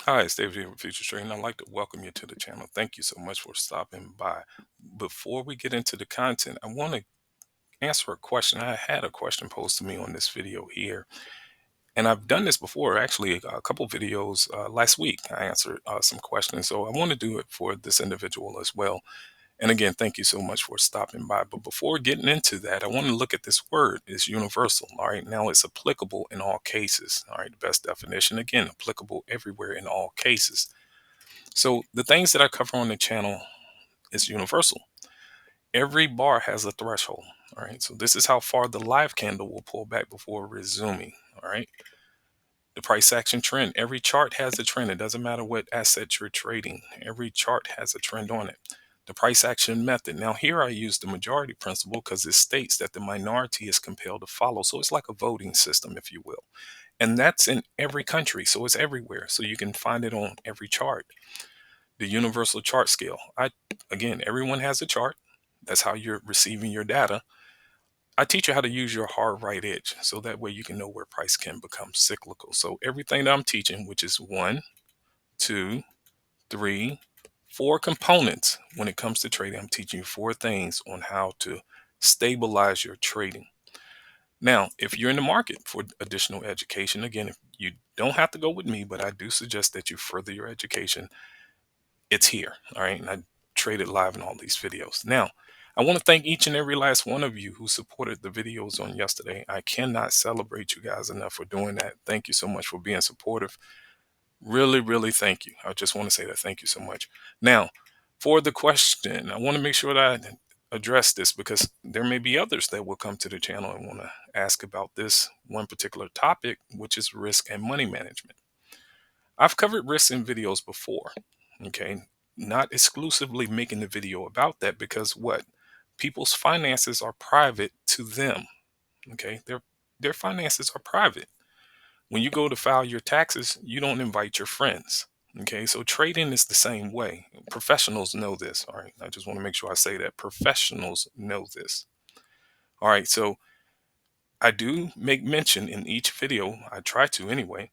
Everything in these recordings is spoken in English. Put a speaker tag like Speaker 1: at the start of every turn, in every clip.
Speaker 1: Hi, it's David here with Future Trading. I'd like to welcome you to the channel. Thank you so much for stopping by. Before we get into the content, I want to answer a question. I had a question posed to me on this video here, and I've done this before, actually, a couple videos last week. I answered some questions, so I want to do it for this individual as well. And again, thank you so much for stopping by. But before getting into that, I want to look at this word. It's universal. All right. Now it's applicable in all cases. All right. The best definition, again, applicable everywhere in all cases. So the things that I cover on the channel is universal. Every bar has a threshold. All right. So this is how far the live candle will pull back before resuming. All right. The price action trend. Every chart has a trend. It doesn't matter what asset you're trading. Every chart has a trend on it. The price action method. Now here I use the majority principle because it states that the minority is compelled to follow. So it's like a voting system, if you will. And that's in every country. So it's everywhere. So you can find it on every chart. The universal chart scale. Again, everyone has a chart. That's how you're receiving your data. I teach you how to use your hard right edge so that way you can know where price can become cyclical. So everything that I'm teaching, which is one, two, three, four components when it comes to trading, I'm teaching you four things on how to stabilize your trading. Now, if you're in the market for additional education, again, if you don't have to go with me, but I do suggest that you further your education. It's here. All right. And I traded live in all these videos. Now, I want to thank each and every last one of you who supported the videos on yesterday. I cannot celebrate you guys enough for doing that. Thank you so much for being supportive. Really, really thank you. I just want to say that. Thank you so much. Now, for the question, I want to make sure that I address this because there may be others that will come to the channel and want to ask about this one particular topic, which is risk and money management. I've covered risks in videos before, okay? Not exclusively making the video about that because what? People's finances are private to them, okay? Their finances are private. When you go to file your taxes, you don't invite your friends, okay? So trading is the same way. Professionals know this, all right? I just want to make sure I say that professionals know this. All right, so I do make mention in each video, I try to anyway,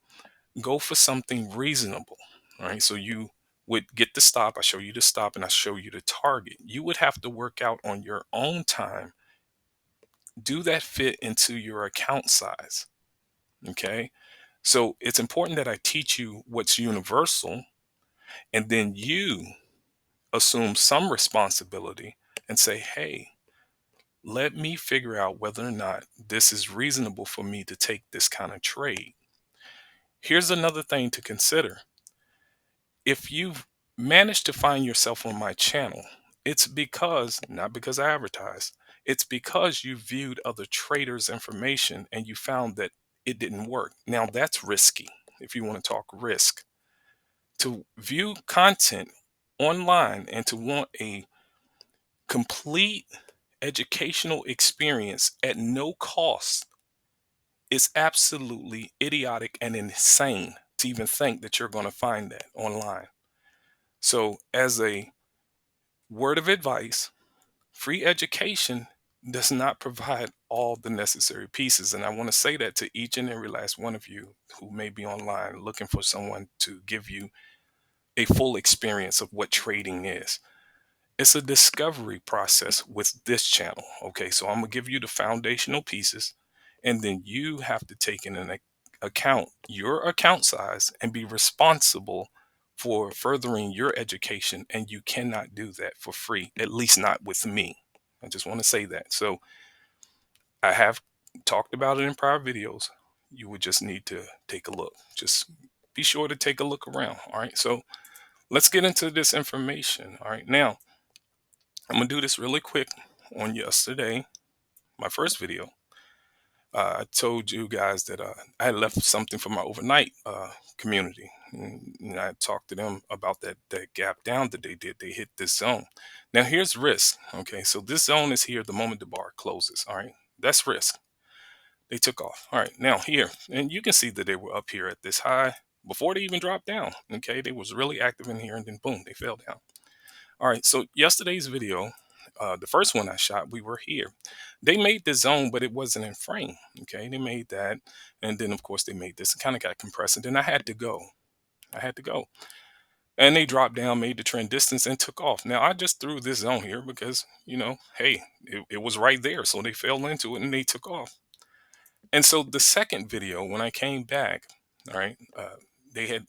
Speaker 1: go for something reasonable. All right. So you would get the stop. I show you the stop and I show you the target. You would have to work out on your own time. Do that fit into your account size? Okay. So it's important that I teach you what's universal and then you assume some responsibility and say, hey, let me figure out whether or not this is reasonable for me to take this kind of trade. Here's another thing to consider. If you've managed to find yourself on my channel, it's because, not because I advertise, it's because you viewed other traders' information and you found that it didn't work. Now that's risky if you want to talk risk. To view content online and to want a complete educational experience at no cost is absolutely idiotic and insane to even think that you're going to find that online. So, as a word of advice, free education does not provide all the necessary pieces. And I want to say that to each and every last one of you who may be online looking for someone to give you a full experience of what trading is. It's a discovery process with this channel. Okay, so I'm going to give you the foundational pieces, and then you have to take in an account your account size and be responsible for furthering your education. And you cannot do that for free, at least not with me. I just want to say that. So I have talked about it in prior videos. You would just need to take a look. Just be sure to take a look around. All right. So let's get into this information. All right. Now, I'm going to do this really quick. On yesterday, my first video, I told you guys that I had left something for my overnight community. And I talked to them about that gap down that they did. They hit this zone. Now, here's risk. Okay. So this zone is here the moment the bar closes. All right. That's risk. They took off. All right. Now, here, and you can see that they were up here at this high before they even dropped down. Okay. They was really active in here and then boom, they fell down. All right, so yesterday's video, the first one I shot, we were here. They made the zone, but it wasn't in frame. Okay, they made that, and then of course they made this. It kind of got compressed, and then I had to go. I had to go. And they dropped down, made the trend distance, and took off. Now I just threw this zone here because, hey, it was right there. So they fell into it and they took off. And so the second video, when I came back, all right, they had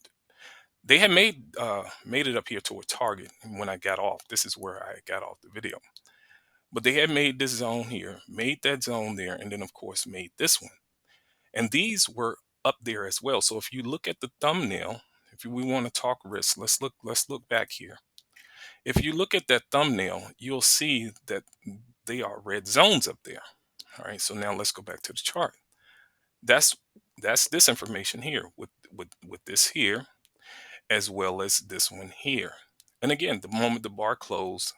Speaker 1: they had made it up here to a target. And when I got off, this is where I got off the video. But they had made this zone here, made that zone there, and then of course made this one. And these were up there as well. So if you look at the thumbnail, if we want to talk risk, let's look back here. If you look at that thumbnail, you'll see that they are red zones up there. All right. So now let's go back to the chart. That's that's this information here with this here, as well as this one here. And again, the moment the bar closes,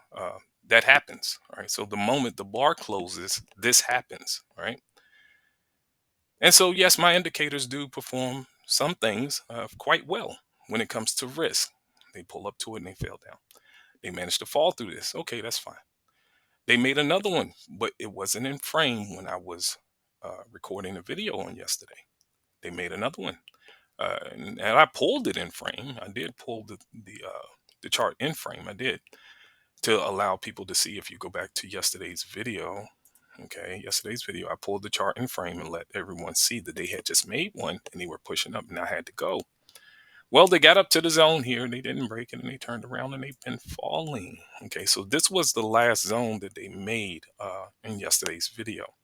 Speaker 1: that happens. All right. So the moment the bar closes, this happens. All right. And so, yes, my indicators do perform some things quite well when it comes to risk. They pull up to it and they fell down. They managed to fall through this. Okay, that's fine. They made another one, but it wasn't in frame when I was recording a video on yesterday. They made another one, and I pulled it in frame. I did pull the chart in frame. I did, to allow people to see. If you go back to yesterday's video, okay, yesterday's video, I pulled the chart in frame and let everyone see that they had just made one and they were pushing up and I had to go. Well, they got up to the zone here and they didn't break it and they turned around and they've been falling. Okay, so this was the last zone that they made in yesterday's video.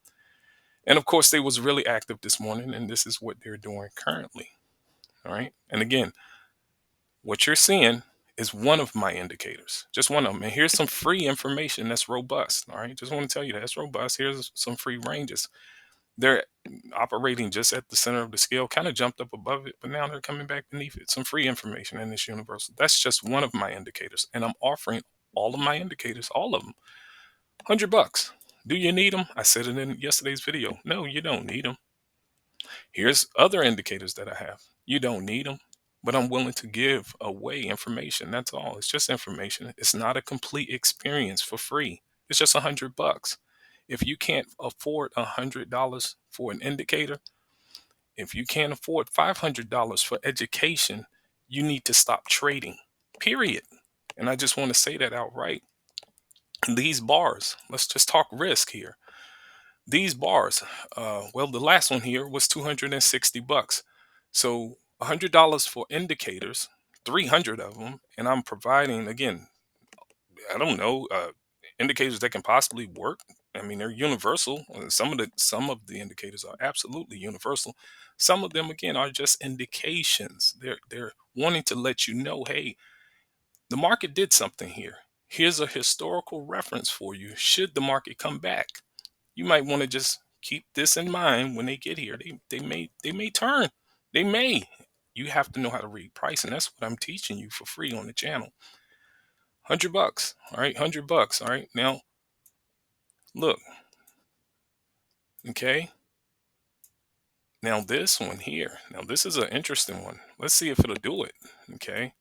Speaker 1: And of course, they was really active this morning, and this is what they're doing currently. All right, and again, what you're seeing is one of my indicators, just one of them. And here's some free information that's robust. All right, just want to tell you that's robust. Here's some free ranges. They're operating just at the center of the scale, kind of jumped up above it, but now they're coming back beneath it. Some free information in this universal. That's just one of my indicators, and I'm offering all of my indicators, all of them, $100. Do you need them? I said it in yesterday's video. No, you don't need them. Here's other indicators that I have. You don't need them, but I'm willing to give away information. That's all. It's just information. It's not a complete experience for free. It's just $100. If you can't afford $100 for an indicator, if you can't afford $500 for education, you need to stop trading. Period. And I just want to say that outright. These bars, let's just talk risk here. These bars, well, the last one here was $260. So $100 for indicators, 300 of them, and I'm providing, again, I don't know, indicators that can possibly work. I mean, they're universal. Some of the indicators are absolutely universal. Some of them, again, are just indications. They're wanting to let you know, hey, the market did something here. Here's a historical reference for you. Should the market come back, you might want to just keep this in mind when they get here. They may turn. They may. You have to know how to read price, and that's what I'm teaching you for free on the channel. $100. All right, $100. All right. Now, look. Okay. Now this one here. Now this is an interesting one. Let's see if it'll do it. Okay.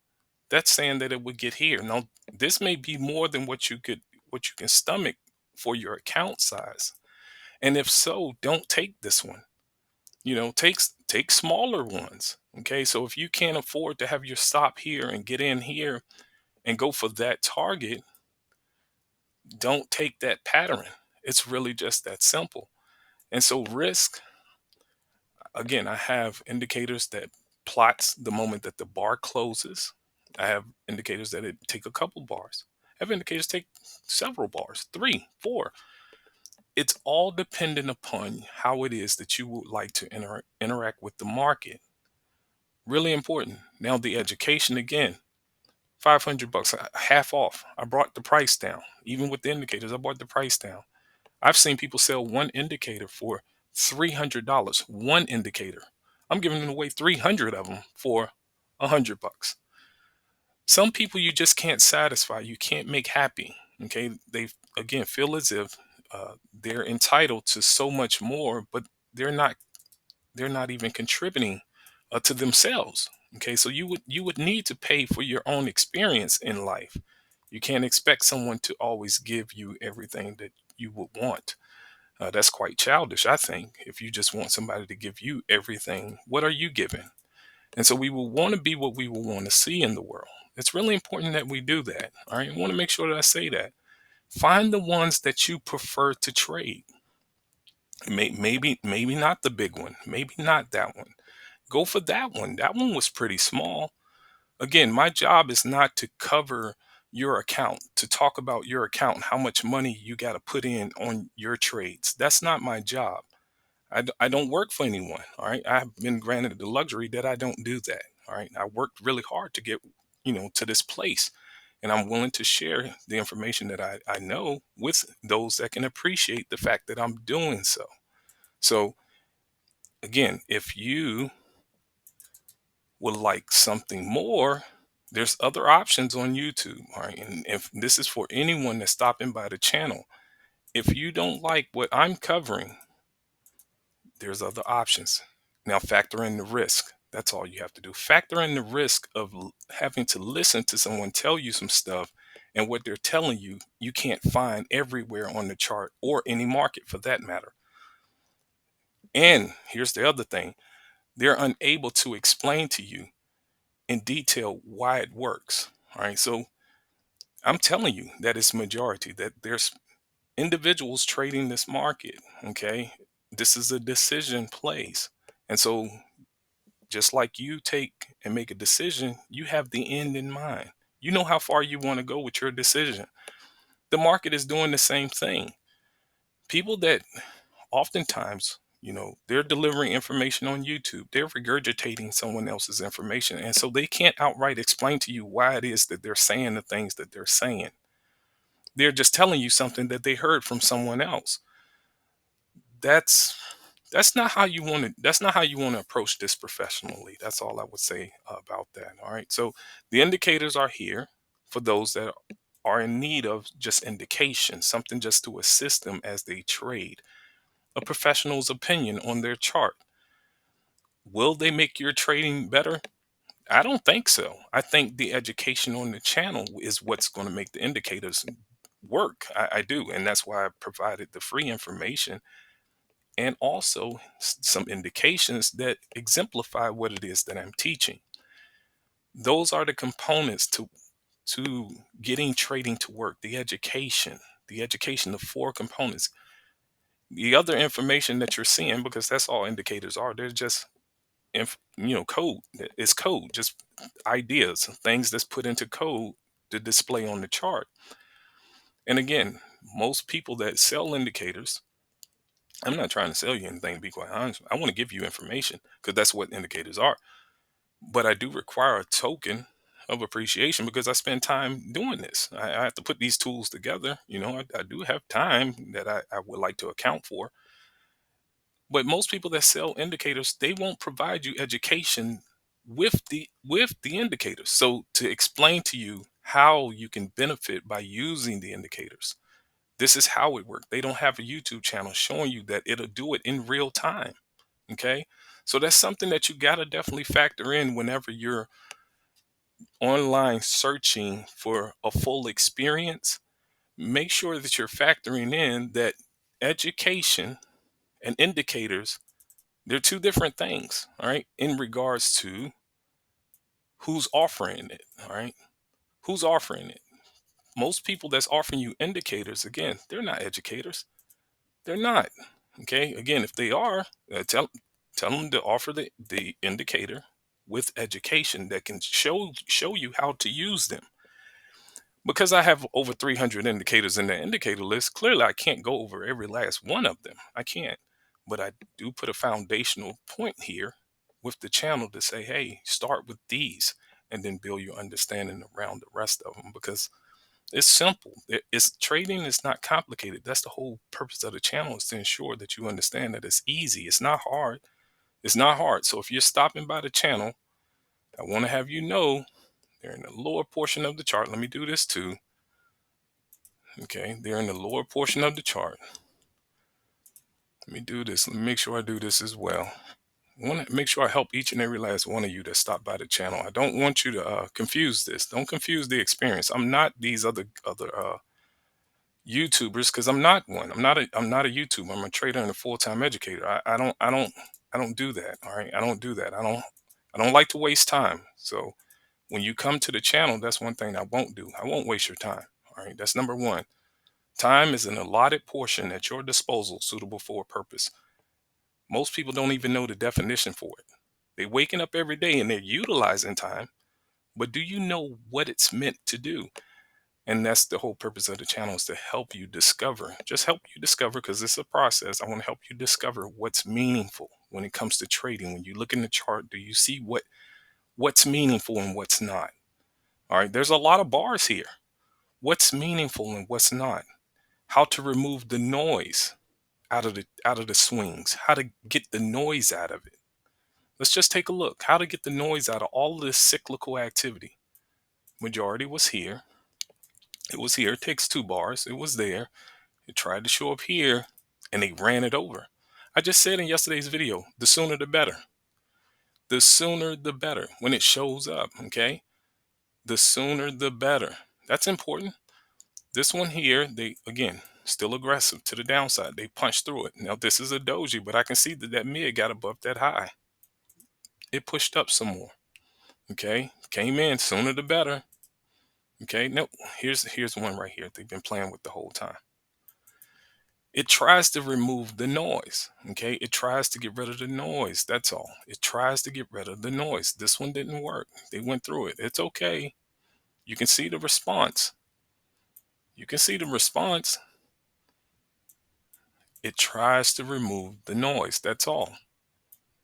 Speaker 1: That's saying that it would get here. Now this may be more than what you can stomach for your account size. And if so, don't take this one. Take smaller ones. Okay. So if you can't afford to have your stop here and get in here and go for that target, don't take that pattern. It's really just that simple. And so risk, again, I have indicators that plots the moment that the bar closes. I have indicators that it take a couple bars. I have indicators take several bars, 3, 4. It's all dependent upon how it is that you would like to interact with the market. Really important. Now the education, again, $500, half off. I brought the price down. Even with the indicators, I brought the price down. I've seen people sell one indicator for $300. One indicator. I'm giving away 300 of them for $100. Some people you just can't satisfy. You can't make happy. Okay, they again feel as if they're entitled to so much more, but they're not. They're not even contributing to themselves. Okay, so you would need to pay for your own experience in life. You can't expect someone to always give you everything that you would want. That's quite childish, I think. If you just want somebody to give you everything, what are you giving? And so we will want to be what we will want to see in the world. It's really important that we do that. All right. I want to make sure that I say that. Find the ones that you prefer to trade. Maybe not the big one. Maybe not that one. Go for that one. That one was pretty small. Again, my job is not to cover your account, to talk about your account and how much money you got to put in on your trades. That's not my job. I don't work for anyone. All right. I've been granted the luxury that I don't do that. All right. I worked really hard to get, to this place. And I'm willing to share the information that I know with those that can appreciate the fact that I'm doing so. So, again, if you would like something more, there's other options on YouTube. All right. And if this is for anyone that's stopping by the channel, if you don't like what I'm covering, there's other options. Now factor in the risk. That's all you have to do. Factor in the risk of having to listen to someone tell you some stuff, and what they're telling you, you can't find everywhere on the chart or any market for that matter. And here's the other thing, they're unable to explain to you in detail why it works. All right. So I'm telling you that it's majority, that there's individuals trading this market. Okay. This is a decision place. And so just like you take and make a decision, you have the end in mind. You know how far you want to go with your decision. The market is doing the same thing. People that oftentimes, they're delivering information on YouTube, they're regurgitating someone else's information. And so they can't outright explain to you why it is that they're saying the things that they're saying. They're just telling you something that they heard from someone else. That's not how you want to approach this professionally. That's all I would say about that. All right. So the indicators are here for those that are in need of just indication, something just to assist them as they trade. A professional's opinion on their chart. Will they make your trading better? I don't think so. I think the education on the channel is what's going to make the indicators work. I do. And that's why I provided the free information, and also some indications that exemplify what it is that I'm teaching. Those are the components to getting trading to work. The 4 components. The other information that you're seeing, because that's all indicators are, they're just code. It's code, just ideas, things that's put into code to display on the chart. And again, most people that sell indicators, I'm not trying to sell you anything, to be quite honest. I want to give you information because that's what indicators are. But I do require a token of appreciation because I spend time doing this. I have to put these tools together. I do have time that I would like to account for. But most people that sell indicators, they won't provide you education with the indicators. So to explain to you how you can benefit by using the indicators. This is how it works. They don't have a YouTube channel showing you that it'll do it in real time. Okay. So that's something that you got to definitely factor in whenever you're online searching for a full experience. Make sure that you're factoring in that education and indicators, they're two different things. All right. In regards to who's offering it. All right. Who's offering it? Most people that's offering you indicators, again, they're not educators. They're not. Okay. Again, if they are, tell them to offer the indicator with education that can show you how to use them. Because I have over 300 indicators in the indicator list, clearly I can't go over every last one of them. I can't. But I do put a foundational point here with the channel to say, hey, start with these and then build your understanding around the rest of them, because it's simple. It's trading is not complicated. That's the whole purpose of the channel, is to ensure that you understand that it's easy. It's not hard. It's not hard. So if you're stopping by the channel, I want to have you know they're in the lower portion of the chart. Let me do this too. Okay, they're in the lower portion of the chart. Let me do this. Let me make sure I do this as well. I want to make sure I help each and every last one of you that stop by the channel. I don't want you to confuse this. Don't confuse the experience. I'm not these other YouTubers, because I'm not one. I'm not a YouTuber. I'm a trader and a full-time educator. I don't do that. All right. I don't do that. I don't like to waste time. So when you come to the channel, that's one thing I won't do. I won't waste your time. All right. That's number one. Time is an allotted portion at your disposal suitable for a purpose. Most people don't even know the definition for it. They're waking up every day and they're utilizing time, but do you know what it's meant to do? And that's the whole purpose of the channel, is to help you discover, just help you discover, because it's a process. I want to help you discover what's meaningful when it comes to trading. When you look in the chart, do you see what's meaningful and what's not? All right, there's a lot of bars here. What's meaningful and what's not? How to remove the noise out of the swings, how to get the noise out of it. Let's just take a look. How to get the noise out of all this cyclical activity. Majority was here. It was here. It takes 2 bars. It was there. It tried to show up here and they ran it over. I just said in yesterday's video, the sooner the better. The sooner the better when it shows up, okay? The sooner the better. That's important. This one here, they, again, still aggressive to the downside. They punched through it. Now, this is a doji, but I can see that that mid got above that high. It pushed up some more, okay? Came in, sooner the better. Okay, no, here's one right here they've been playing with the whole time. It tries to remove the noise. Okay, it tries to get rid of the noise. That's all. It tries to get rid of the noise. This one didn't work. They went through it. It's okay. You can see the response. You can see the response. It tries to remove the noise. That's all.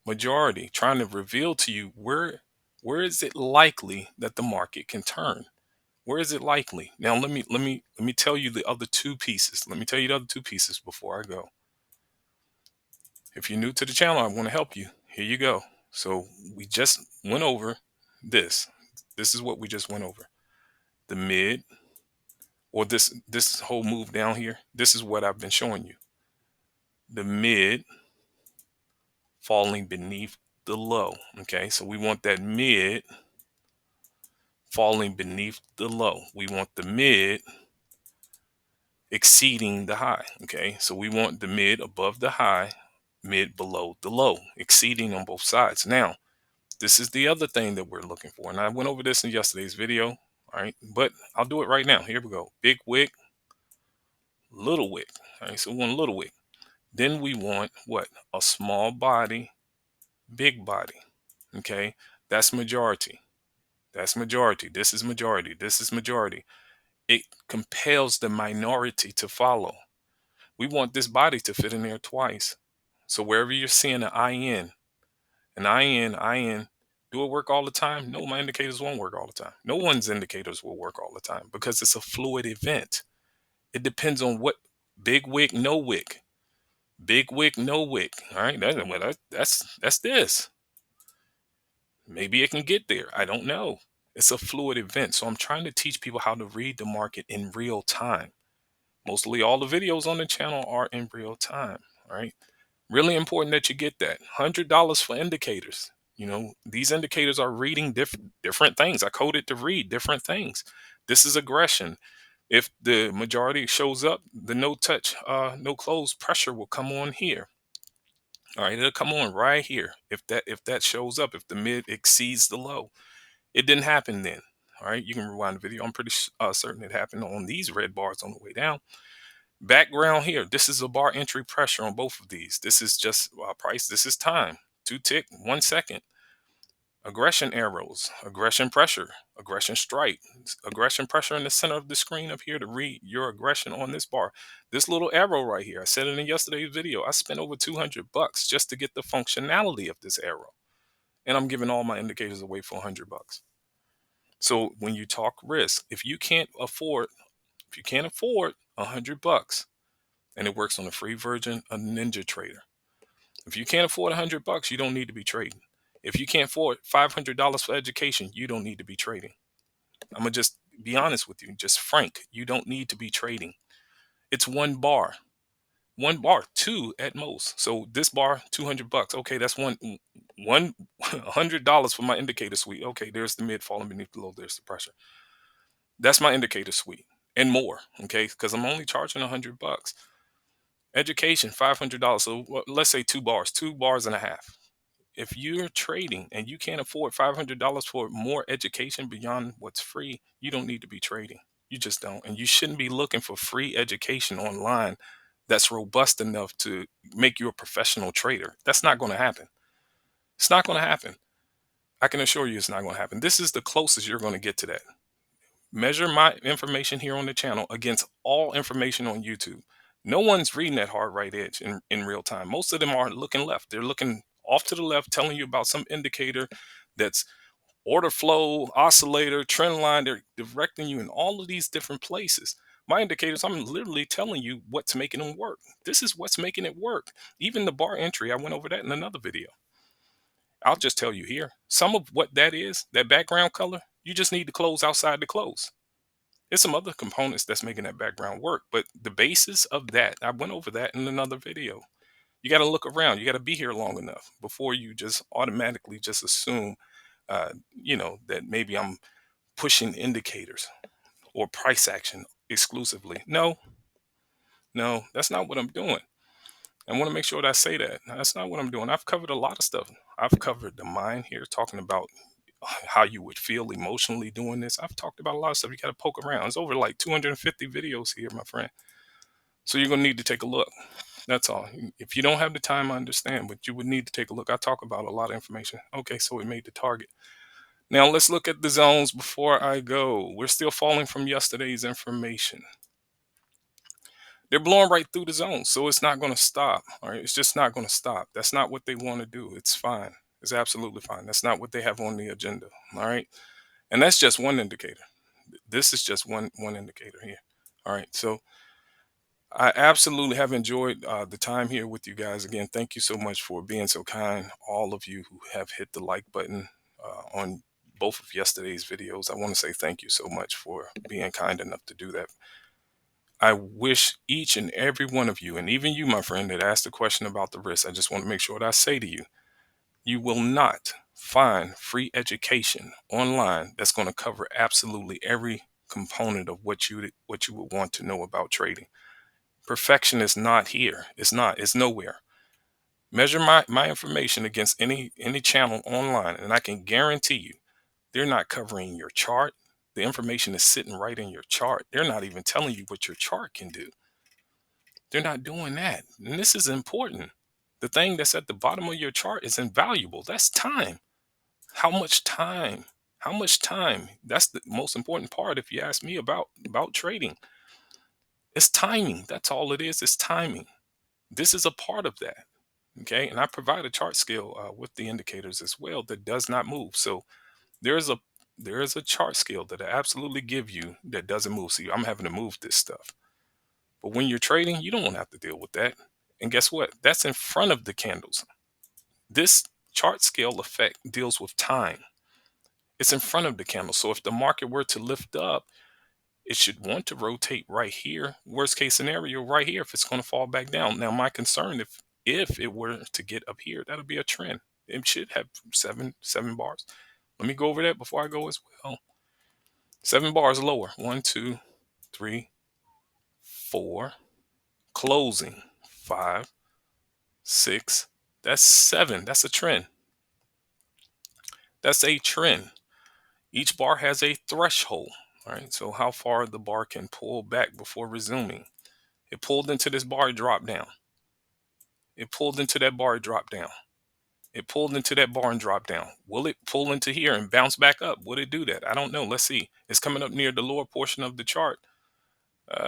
Speaker 1: Majority trying to reveal to you where is it likely that the market can turn. Where is it likely? Now let me tell you the other two pieces. Let me tell you the other two pieces before I go. If you're new to the channel, I want to help you. Here you go. So we just went over this. This is what we just went over. The mid, or this whole move down here. This is what I've been showing you. The mid falling beneath the low. Okay, so we want that mid falling beneath the low. We want the mid exceeding the high. Okay, so we want the mid above the high, mid below the low, exceeding on both sides. Now, this is the other thing that we're looking for, and I went over this in yesterday's video. All right, but I'll do it right now. Here we go. Big wick, little wick. All right, so we want a little wick. Then we want what? A small body, big body. Okay, that's majority. That's majority. This is majority. This is majority. It compels the minority to follow. We want this body to fit in there twice. So wherever you're seeing an IN, do it work all the time? No, my indicators won't work all the time. No one's indicators will work all the time because it's a fluid event. It depends on what big wick, no wick, big wick, no wick. All right, that's this. Maybe it can get there. I don't know. It's a fluid event. So I'm trying to teach people how to read the market in real time. Mostly all the videos on the channel are in real time. All right. Really important that you get that. $100 for indicators. You know, these indicators are reading different things. I coded to read different things. This is aggression. If the majority shows up, the no touch, no close pressure will come on here. All right, it'll come on right here. If that shows up, if the mid exceeds the low, it didn't happen then. All right, you can rewind the video. I'm pretty certain it happened on these red bars on the way down. Background here, this is a bar entry pressure on both of these. This is just price. This is time. 2 tick, 1 second. Aggression arrows, aggression pressure, aggression strike, aggression pressure in the center of the screen up here to read your aggression on this bar. This little arrow right here, I said it in yesterday's video. I spent over 200 bucks just to get the functionality of this arrow. And I'm giving all my indicators away for 100 bucks. So when you talk risk, if you can't afford 100 bucks, and it works on the free version of Ninja Trader. If you can't afford 100 bucks, you don't need to be trading. If you can't afford $500 for education, you don't need to be trading. I'm gonna just be honest with you, just frank. You don't need to be trading. It's one bar, two at most. So this bar, 200 bucks. Okay, that's $100 for my indicator suite. Okay, there's the mid falling beneath the low. There's the pressure. That's my indicator suite and more. Okay, because I'm only charging 100 bucks. Education, $500. So let's say 2 bars and a half. If you're trading and you can't afford $500 for more education beyond what's free, you don't need to be trading. You just don't. And you shouldn't be looking for free education online that's robust enough to make you a professional trader. That's not going to happen. It's not going to happen. I can assure you it's not going to happen. This is the closest you're going to get to that. Measure my information here on the channel against all information on YouTube. No one's reading that hard right edge in real time. Most of them are looking left. They're looking off to the left, telling you about some indicator that's order flow, oscillator, trend line. They're directing you in all of these different places. My indicators, I'm literally telling you what's making them work. This is what's making it work. Even the bar entry, I went over that in another video. I'll just tell you here. Some of what that is, that background color, you just need to close outside the close. There's some other components that's making that background work, but the basis of that, I went over that in another video. You got to look around. You got to be here long enough before you just automatically just assume, that maybe I'm pushing indicators or price action exclusively. No, no, that's not what I'm doing. I want to make sure that I say that. That's not what I'm doing. I've covered a lot of stuff. I've covered the mind here, talking about how you would feel emotionally doing this. I've talked about a lot of stuff. You got to poke around. It's over like 250 videos here, my friend. So you're going to need to take a look. That's all. If you don't have the time, I understand, but you would need to take a look. I talk about a lot of information. Okay, so we made the target. Now let's look at the zones before I go. We're still falling from yesterday's information. They're blowing right through the zone, so it's not going to stop. All right, it's just not going to stop. That's not what they want to do. It's fine. It's absolutely fine. That's not what they have on the agenda. All right, and that's just one indicator. This is just one indicator here. All right, so I absolutely have enjoyed the time here with you guys. Again, thank you so much for being so kind. All of you who have hit the like button on both of yesterday's videos, I want to say thank you so much for being kind enough to do that. I wish each and every one of you, and even you, my friend, that asked the question about the risk, I just want to make sure that I say to you, you will not find free education online that's going to cover absolutely every component of what you would want to know about trading. Perfection is not here. It's not. It's nowhere. Measure my information against any channel online, and I can guarantee you they're not covering your chart. The information is sitting right in your chart. They're not even telling you what your chart can do. They're not doing that. And this is important. The thing that's at the bottom of your chart is invaluable. That's time. How much time? How much time? That's the most important part if you ask me about trading. It's timing. That's all it is. It's timing. This is a part of that. Okay. And I provide a chart scale with the indicators as well that does not move. So there's a chart scale that I absolutely give you that doesn't move. See, I'm having to move this stuff. But when you're trading, you don't want to have to deal with that. And guess what? That's in front of the candles. This chart scale effect deals with time. It's in front of the candle. So if the market were to lift up, it should want to rotate right here. Worst case scenario, right here, if it's going to fall back down. Now, my concern, if it were to get up here, that'll be a trend. It should have seven bars. Let me go over that before I go as well. 7 bars lower. 1, 2, 3, 4. Closing. 5, 6. That's 7. That's a trend. That's a trend. Each bar has a threshold. All right. So how far the bar can pull back before resuming. It pulled into this bar, it dropped down. It pulled into that bar, it dropped down. It pulled into that bar and dropped down. Will it pull into here and bounce back up? Will it do that? I don't know. Let's see. It's coming up near the lower portion of the chart.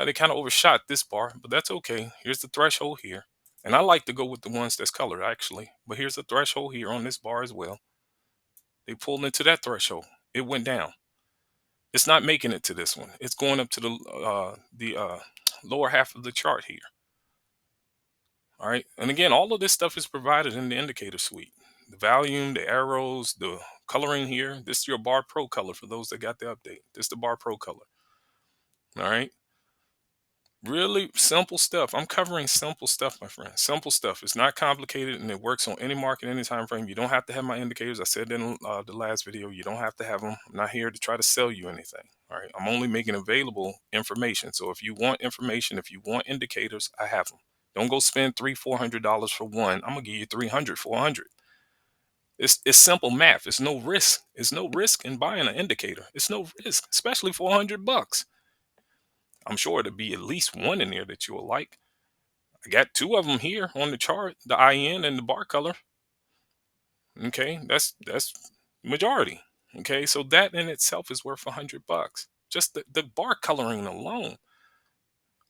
Speaker 1: They kind of overshot this bar, but that's okay. Here's the threshold here. And I like to go with the ones that's colored, actually. But here's the threshold here on this bar as well. They pulled into that threshold. It went down. It's not making it to this one. It's going up to the lower half of the chart here. All right. And again, all of this stuff is provided in the indicator suite. The volume, the arrows, the coloring here. This is your Bar Pro color for those that got the update. This is the Bar Pro color. All right. Really simple stuff. I'm covering simple stuff, my friend. Simple stuff. It's not complicated and it works on any market, any time frame. You don't have to have my indicators. I said in the last video, you don't have to have them. I'm not here to try to sell you anything. All right. I'm only making available information. So if you want information, if you want indicators, I have them. Don't go spend $300-400 for one. I'm gonna give you 300, 400. It's simple math. It's no risk. It's no risk in buying an indicator. It's no risk, especially for $100. I'm sure there'll be at least one in there that you'll like. I got two of them here on the chart, the IN and the bar color. Okay, that's majority. Okay, so that in itself is worth $100. Just the bar coloring alone.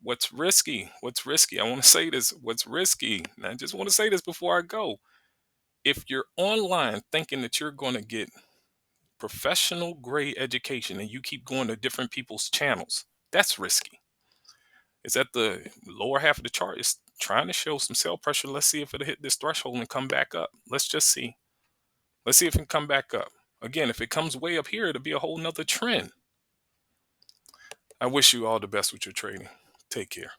Speaker 1: What's risky? What's risky? I want to say this. What's risky? And I just want to say this before I go. If you're online thinking that you're going to get professional grade education and you keep going to different people's channels, that's risky. It's at the lower half of the chart. It's trying to show some sell pressure. Let's see if it'll hit this threshold and come back up. Let's just see. Let's see if it can come back up. Again, if it comes way up here, it'll be a whole nother trend. I wish you all the best with your trading. Take care.